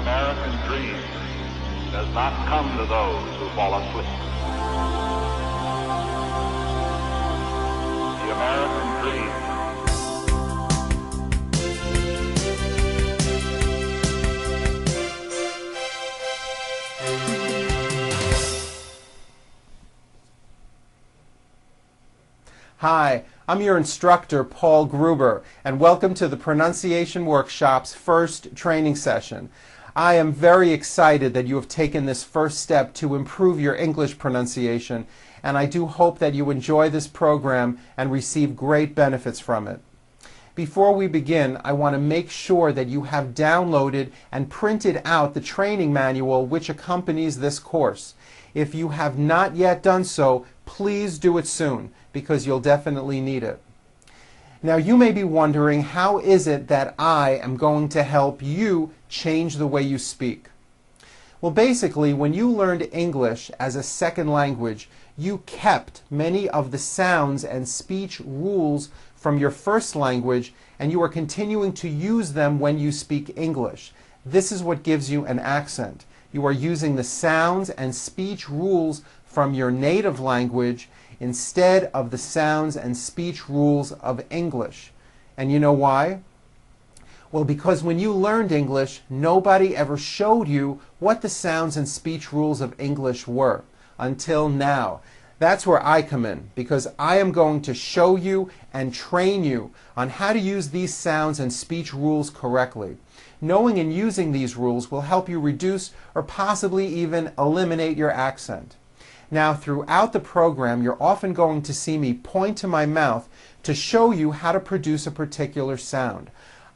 American dream does not come to those who fall asleep. The American dream. Hi, I'm your instructor, Paul Gruber, and welcome to the Pronunciation Workshop's first training session. I am very excited that you have taken this first step to improve your English pronunciation, and I do hope that you enjoy this program and receive great benefits from it. Before we begin, I want to make sure that you have downloaded and printed out the training manual which accompanies this course. If you have not yet done so, please do it soon, because you'll definitely need it. Now, you may be wondering, how is it that I am going to help you change the way you speak? Well, basically, when you learned English as a second language, you kept many of the sounds and speech rules from your first language, and you are continuing to use them when you speak English. This is what gives you an accent. You are using the sounds and speech rules from your native language instead of the sounds and speech rules of English. And you know why? Well, because when you learned English, nobody ever showed you what the sounds and speech rules of English were until now. That's where I come in, because I am going to show you and train you on how to use these sounds and speech rules correctly. Knowing and using these rules will help you reduce or possibly even eliminate your accent. Now, throughout the program, you're often going to see me point to my mouth to show you how to produce a particular sound.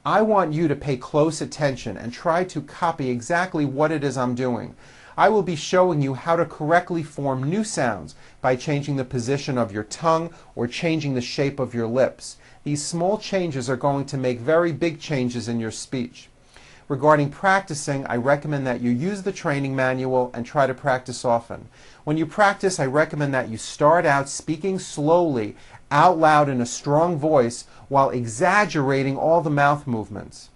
I want you to pay close attention and try to copy exactly what it is I'm doing. I will be showing you how to correctly form new sounds by changing the position of your tongue or changing the shape of your lips. These small changes are going to make very big changes in your speech. Regarding practicing, I recommend that you use the training manual and try to practice often. When you practice, I recommend that you start out speaking slowly, out loud in a strong voice, while exaggerating all the mouth movements.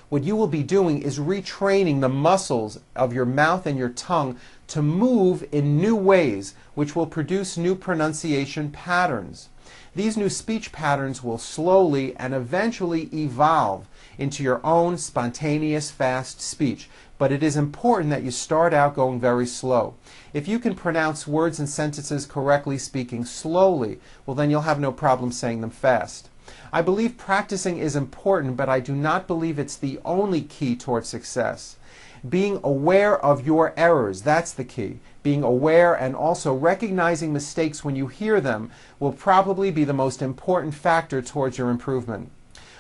What you will be doing is retraining the muscles of your mouth and your tongue to move in new ways, which will produce new pronunciation patterns. These new speech patterns will slowly and eventually evolve into your own spontaneous, fast speech. But it is important that you start out going very slow. If you can pronounce words and sentences correctly speaking slowly, well, then you'll have no problem saying them fast. I believe practicing is important, but I do not believe it's the only key towards success. Being aware of your errors, that's the key. Being aware and also recognizing mistakes when you hear them will probably be the most important factor towards your improvement.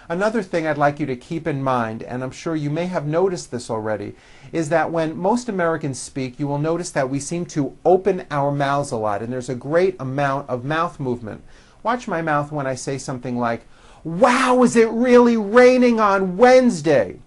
Another thing I'd like you to keep in mind, and I'm sure you may have noticed this already, is that when most Americans speak, you will notice that we seem to open our mouths a lot, and there's a great amount of mouth movement. Watch my mouth when I say something like, "Wow, is it really raining on Wednesday?"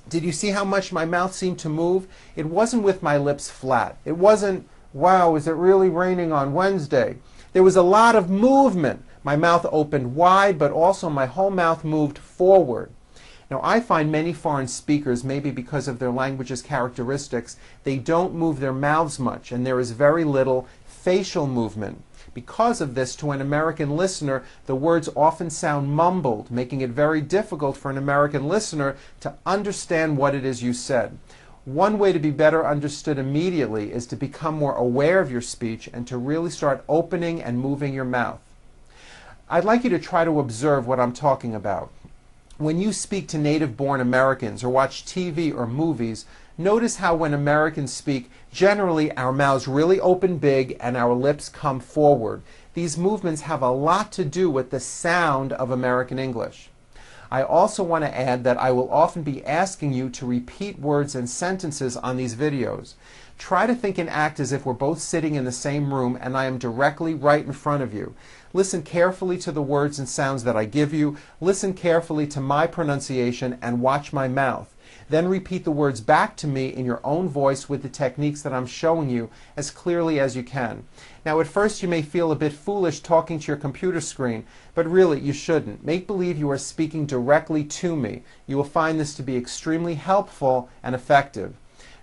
Did you see how much my mouth seemed to move? It wasn't with my lips flat. It wasn't, "Wow, is it really raining on Wednesday?" There was a lot of movement. My mouth opened wide, but also my whole mouth moved forward. Now, I find many foreign speakers, maybe because of their language's characteristics, they don't move their mouths much, and there is very little facial movement. Because of this, to an American listener, the words often sound mumbled, making it very difficult for an American listener to understand what it is you said. One way to be better understood immediately is to become more aware of your speech and to really start opening and moving your mouth. I'd like you to try to observe what I'm talking about. When you speak to native-born Americans or watch TV or movies, notice how when Americans speak, generally our mouths really open big and our lips come forward. These movements have a lot to do with the sound of American English. I also want to add that I will often be asking you to repeat words and sentences on these videos. Try to think and act as if we're both sitting in the same room and I am directly right in front of you. Listen carefully to the words and sounds that I give you. Listen carefully to my pronunciation and watch my mouth. Then repeat the words back to me in your own voice with the techniques that I'm showing you as clearly as you can. Now, at first you may feel a bit foolish talking to your computer screen, but really you shouldn't. Make believe you are speaking directly to me. You will find this to be extremely helpful and effective.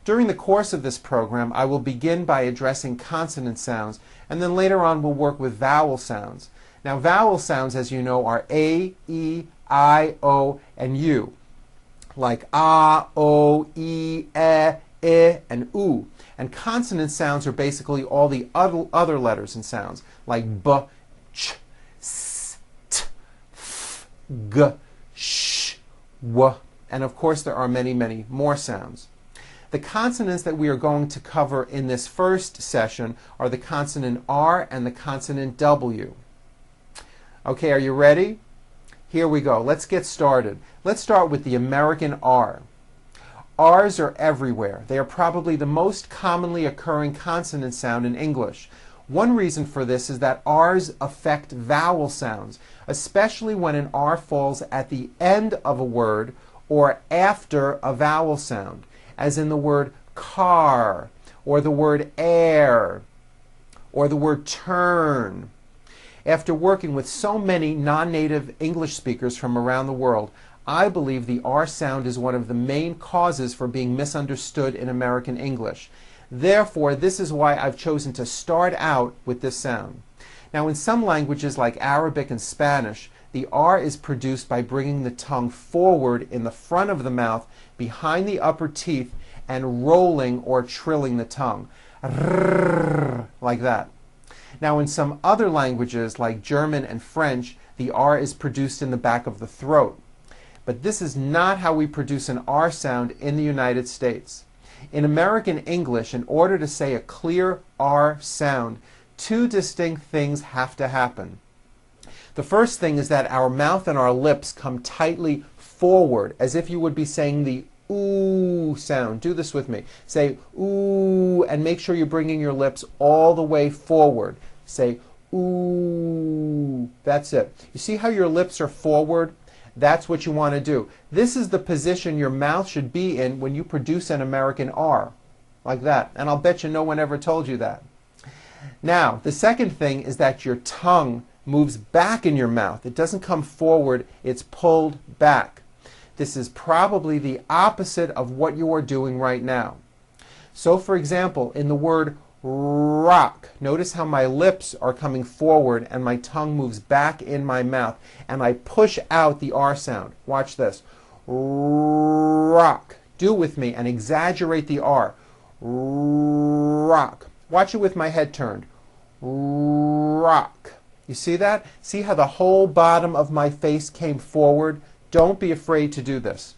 During the course of this program, I will begin by addressing consonant sounds, and then later on we'll work with vowel sounds. Now, vowel sounds, as you know, are A, E, I, O, and U, like A, O, E, and U. And consonant sounds are basically all the other letters and sounds, like B, Ch, S, T, F, G, Sh, W, and of course there are many, many more sounds. The consonants that we are going to cover in this first session are the consonant R and the consonant W. Okay, are you ready? Here we go. Let's get started. Let's start with the American R. R's are everywhere. They are probably the most commonly occurring consonant sound in English. One reason for this is that R's affect vowel sounds, especially when an R falls at the end of a word or after a vowel sound, as in the word car, or the word air, or the word turn. After working with so many non-native English speakers from around the world, I believe the R sound is one of the main causes for being misunderstood in American English. Therefore, this is why I've chosen to start out with this sound. Now, in some languages like Arabic and Spanish, the R is produced by bringing the tongue forward in the front of the mouth, behind the upper teeth, and rolling or trilling the tongue. Like that. Now, in some other languages like German and French, the R is produced in the back of the throat. But this is not how we produce an R sound in the United States. In American English, in order to say a clear R sound, two distinct things have to happen. The first thing is that our mouth and our lips come tightly forward, as if you would be saying the ooh sound. Do this with me. Say ooh, and make sure you're bringing your lips all the way forward. Say ooh. That's it. You see how your lips are forward? That's what you want to do. This is the position your mouth should be in when you produce an American R. Like that. And I'll bet you no one ever told you that. Now, the second thing is that your tongue moves back in your mouth. It doesn't come forward, it's pulled back. This is probably the opposite of what you are doing right now. So, for example, in the word rock, notice how my lips are coming forward and my tongue moves back in my mouth, and I push out the R sound. Watch this. Rock. Do it with me and exaggerate the R. Rock. Watch it with my head turned. Rock. You see that? See how the whole bottom of my face came forward? Don't be afraid to do this.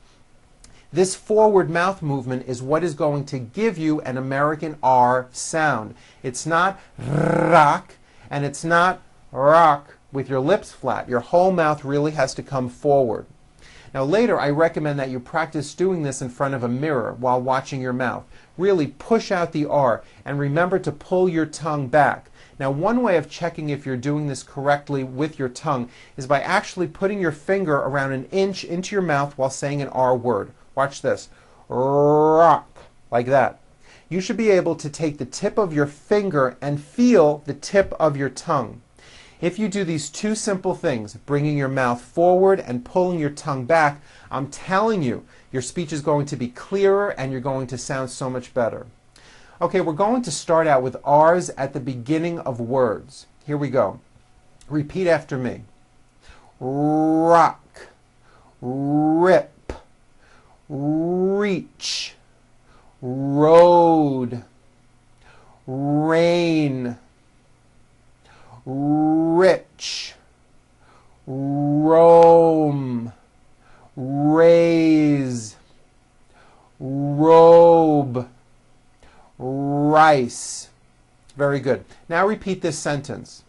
This forward mouth movement is what is going to give you an American R sound. It's not rock, and it's not rock with your lips flat. Your whole mouth really has to come forward. Now later, I recommend that you practice doing this in front of a mirror while watching your mouth. Really push out the R, and remember to pull your tongue back. Now, one way of checking if you're doing this correctly with your tongue is by actually putting your finger around an inch into your mouth while saying an R word. Watch this. Rock. Like that. You should be able to take the tip of your finger and feel the tip of your tongue. If you do these two simple things, bringing your mouth forward and pulling your tongue back, I'm telling you, your speech is going to be clearer and you're going to sound so much better. Okay, we're going to start out with R's at the beginning of words. Here we go. Repeat after me. Rock, rip, reach, road, rain, rich, roam, raise, robe, rice. Very good. Now repeat this sentence.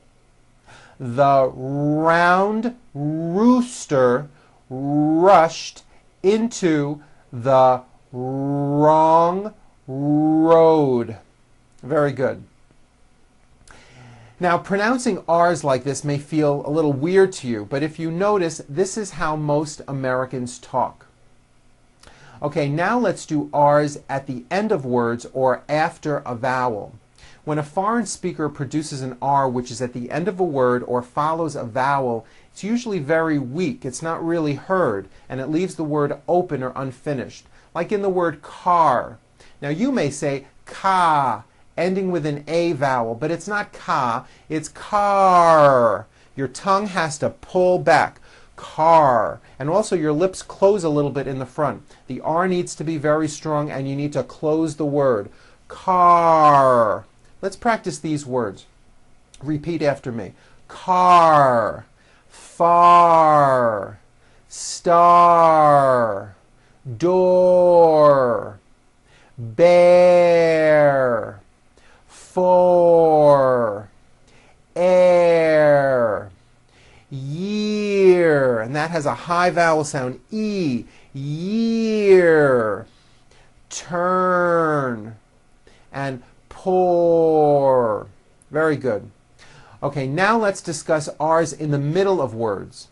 The round rooster rushed into the wrong road. Very good. Now, pronouncing R's like this may feel a little weird to you, but if you notice, this is how most Americans talk. Okay, now let's do R's at the end of words or after a vowel. When a foreign speaker produces an R which is at the end of a word or follows a vowel, it's usually very weak. It's not really heard, and it leaves the word open or unfinished. Like in the word car. Now you may say ka, ending with an A vowel, but it's not ka, it's car. Your tongue has to pull back. Car. And also your lips close a little bit in the front. The R needs to be very strong and you need to close the word. Car. Let's practice these words. Repeat after me. Car. Far. Star. Door. Bear. For. Air. Year, and that has a high vowel sound, E, year, turn, and pour. Very good. Okay, now let's discuss R's in the middle of words.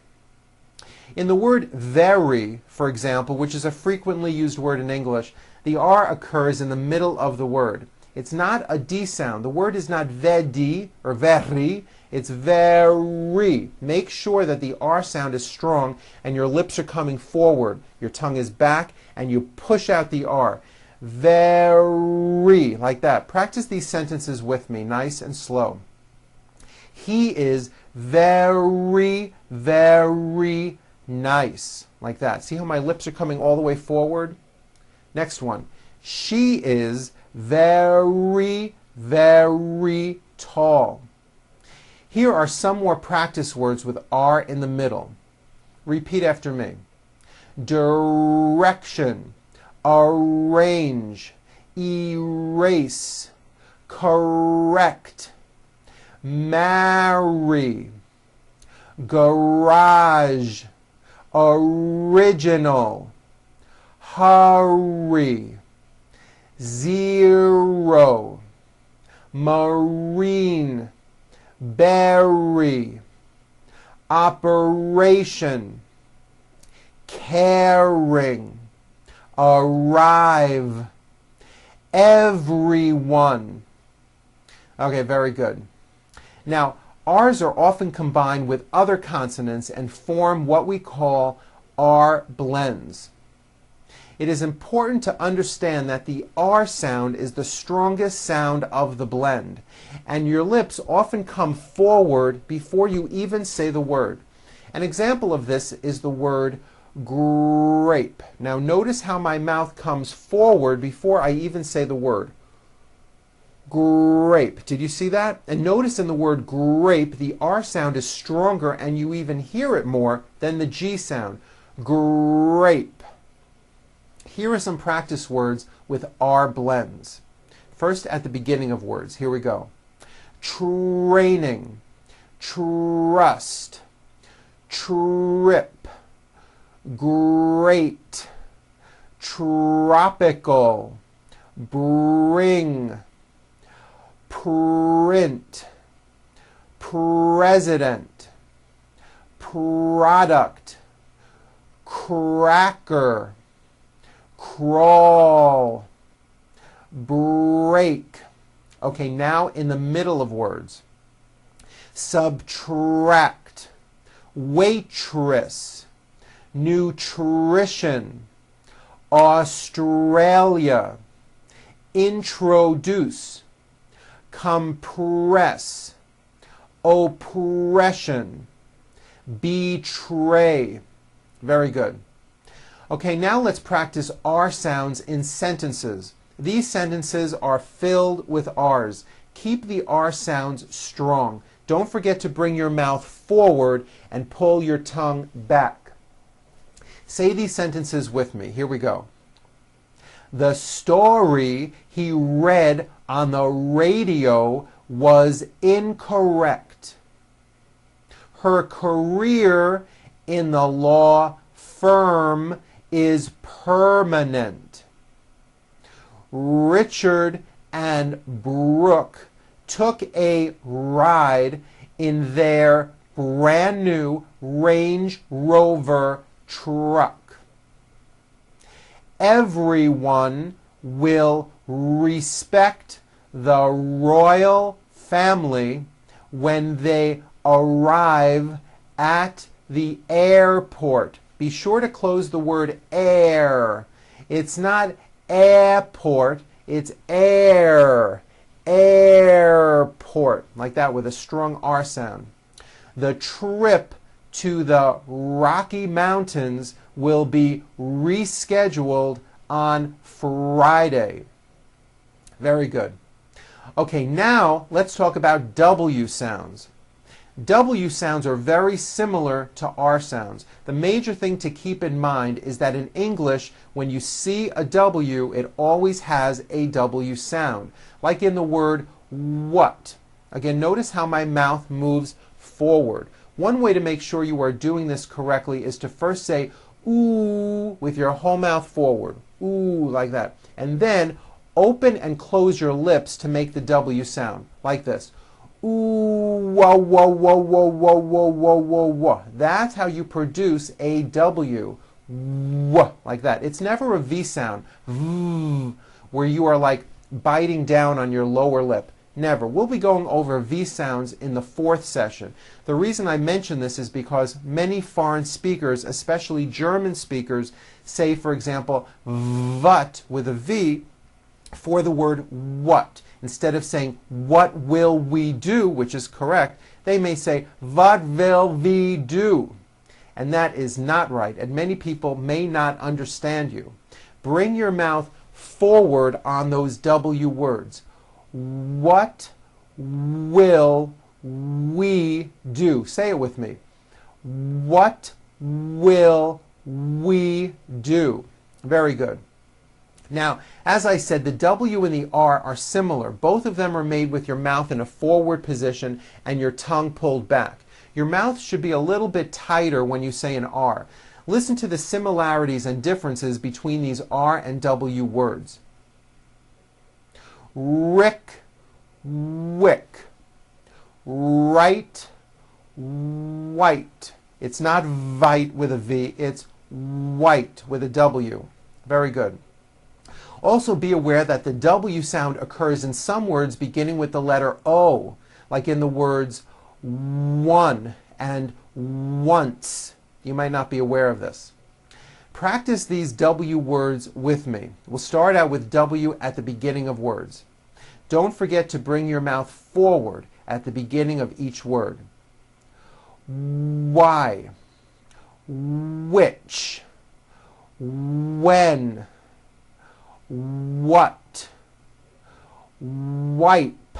In the word very, for example, which is a frequently used word in English, the R occurs in the middle of the word. It's not a D sound. The word is not vedi or very. It's very. Make sure that the R sound is strong and your lips are coming forward. Your tongue is back and you push out the R. Very. Like that. Practice these sentences with me, nice and slow. He is very, very nice. Like that. See how my lips are coming all the way forward? Next one. She is very, very tall. Here are some more practice words with R in the middle. Repeat after me. Direction, arrange, erase, correct, marry, garage, original, hurry, zero, marine, berry, operation, caring, arrive, everyone. Okay, very good. Now, R's are often combined with other consonants and form what we call R blends. It is important to understand that the R sound is the strongest sound of the blend, and your lips often come forward before you even say the word. An example of this is the word grape. Now notice how my mouth comes forward before I even say the word. Grape. Did you see that? And notice in the word grape, the R sound is stronger and you even hear it more than the G sound. Grape. Here are some practice words with R blends. First, at the beginning of words. Here we go. Training, trust, trip, great, tropical, bring, print, president, product, cracker, crawl, break. Okay, now in the middle of words. Subtract, waitress, nutrition, Australia, introduce, compress, oppression, betray. Very good. Okay, now let's practice R sounds in sentences. These sentences are filled with R's. Keep the R sounds strong. Don't forget to bring your mouth forward and pull your tongue back. Say these sentences with me. Here we go. The story he read on the radio was incorrect. Her career in the law firm is permanent. Richard and Brooke took a ride in their brand new Range Rover truck. Everyone will respect the royal family when they arrive at the airport. Be sure to close the word air. It's not airport, it's air. Airport. Like that with a strong R sound. The trip to the Rocky Mountains will be rescheduled on Friday. Very good. Okay, now let's talk about W sounds. W sounds are very similar to R sounds. The major thing to keep in mind is that in English, when you see a W, it always has a W sound, like in the word what. Again, notice how my mouth moves forward. One way to make sure you are doing this correctly is to first say ooh with your whole mouth forward. Ooh, like that. And then open and close your lips to make the W sound, like this. Ooh, whoa, whoa, whoa, whoa, whoa, whoa, whoa, whoa, whoa. That's how you produce a W. Whoa, like that. It's never a V sound, where you are like biting down on your lower lip. Never. We'll be going over V sounds in the 4th session. The reason I mention this is because many foreign speakers, especially German speakers, say, for example, what with a V for the word what. Instead of saying, what will we do, which is correct, they may say, what will we do? And that is not right, and many people may not understand you. Bring your mouth forward on those W words. What will we do? Say it with me. What will we do? Very good. Now, as I said, the W and the R are similar. Both of them are made with your mouth in a forward position and your tongue pulled back. Your mouth should be a little bit tighter when you say an R. Listen to the similarities and differences between these R and W words. Rick, wick. Right, white. It's not vite with a V, it's white with a W. Very good. Also be aware that the W sound occurs in some words beginning with the letter O, like in the words one and once. You might not be aware of this. Practice these W words with me. We'll start out with W at the beginning of words. Don't forget to bring your mouth forward at the beginning of each word. Why, which, when, what, wipe,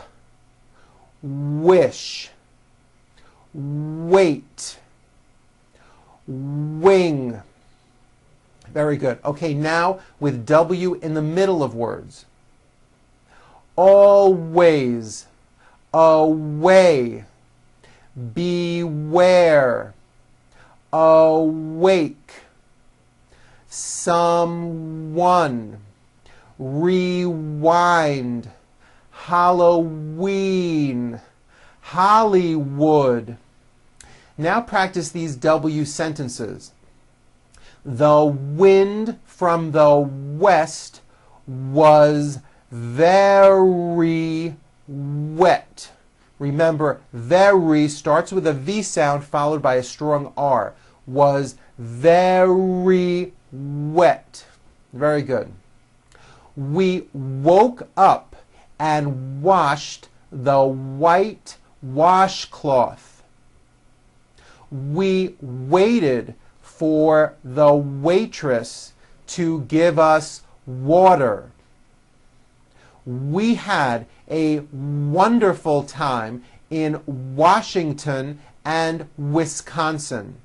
wish, wait, wing. Very good. Okay, now with W in the middle of words. Always, away, beware, awake, someone, rewind, Halloween, Hollywood. Now practice these W sentences. The wind from the west was very wet. Remember, very starts with a V sound followed by a strong R. Was very wet. Very good. We woke up and washed the white washcloth. We waited for the waitress to give us water. We had a wonderful time in Washington and Wisconsin.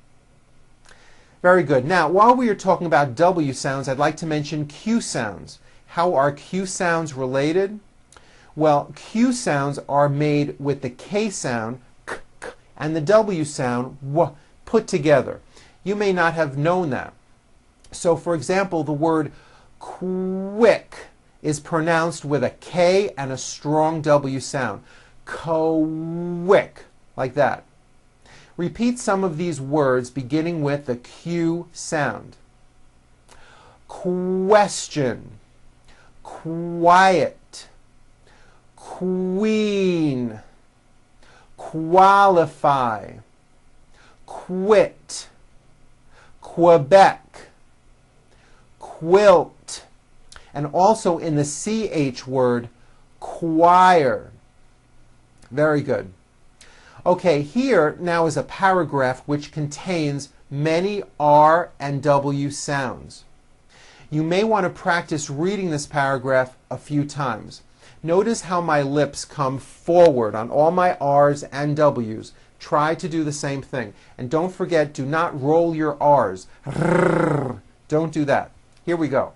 Very good. Now, while we are talking about W sounds, I'd like to mention Q sounds. How are Q sounds related? Well, Q sounds are made with the K sound, k, k, and the W sound, w, put together. You may not have known that. So, for example, the word quick is pronounced with a K and a strong W sound. Quick, like that. Repeat some of these words beginning with the Q sound. question, quiet, queen, qualify, quit, Quebec, quilt, and also in the CH word, choir. Very good. Okay, here now is a paragraph which contains many R and W sounds. You may want to practice reading this paragraph a few times. Notice how my lips come forward on all my R's and W's. Try to do the same thing. And don't forget, do not roll your R's. Don't do that. Here we go.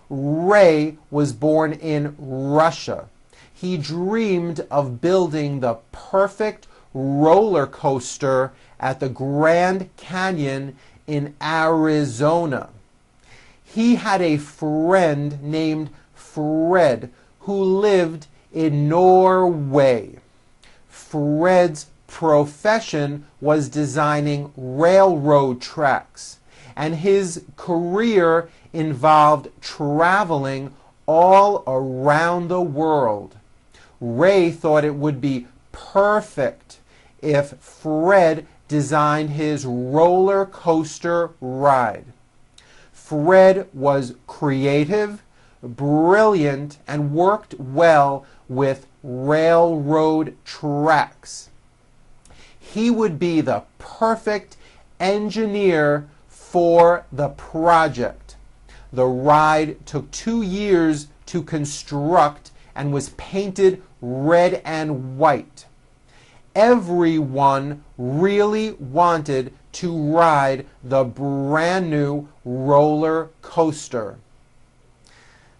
Ray was born in Russia. He dreamed of building the perfect roller coaster at the Grand Canyon in Arizona. He had a friend named Fred who lived in Norway. Fred's profession was designing railroad tracks, and his career involved traveling all around the world. Ray thought it would be perfect if Fred designed his roller coaster ride. Fred was creative, brilliant, and worked well with railroad tracks. He would be the perfect engineer for the project. The ride took 2 years to construct and was painted red and white. Everyone really wanted to ride the brand new roller coaster.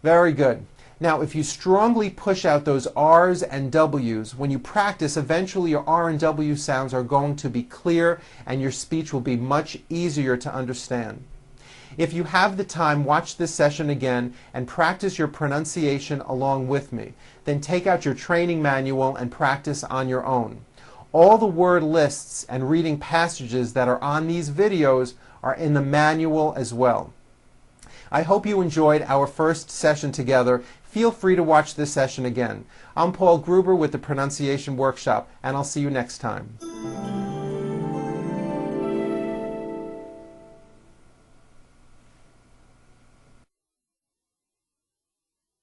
Very good. Now, if you strongly push out those R's and W's, when you practice, eventually your R and W sounds are going to be clear and your speech will be much easier to understand. If you have the time, watch this session again and practice your pronunciation along with me. Then take out your training manual and practice on your own. All the word lists and reading passages that are on these videos are in the manual as well. I hope you enjoyed our first session together. Feel free to watch this session again. I'm Paul Gruber with the Pronunciation Workshop, and I'll see you next time.